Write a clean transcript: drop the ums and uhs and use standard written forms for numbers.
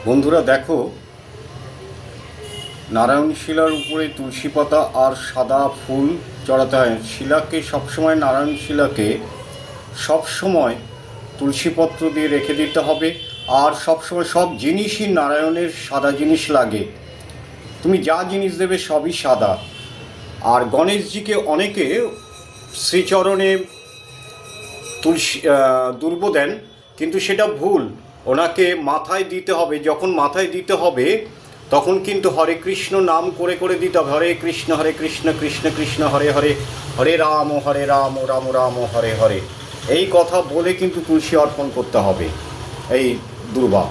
বন্ধুরা দেখো, নারায়ণ শিলার উপরে তুলসী পাতা আর সাদা ফুল চড়াতে হয়। শিলাকে সবসময়, নারায়ণ শিলাকে সবসময় তুলসীপত্র দিয়ে রেখে দিতে হবে। আর সবসময় সব জিনিসই নারায়ণের সাদা জিনিস লাগে। তুমি যা জিনিস দেবে সবই সাদা। আর গণেশজিকে অনেকে শ্রীচরণে তুলসী দুর্ব দেন, কিন্তু সেটা ভুল। ওনাকে মাথায় দিতে হবে। যখন মাথায় দিতে হবে তখন কিন্তু হরে কৃষ্ণ নাম করে করে দিতে হবে। হরে কৃষ্ণ কৃষ্ণ কৃষ্ণ হরে হরে, হরে রাম রাম রাম হরে হরে, এই কথা বলে কিন্তু তুলসী অর্পণ করতে হবে এই দুর্বা।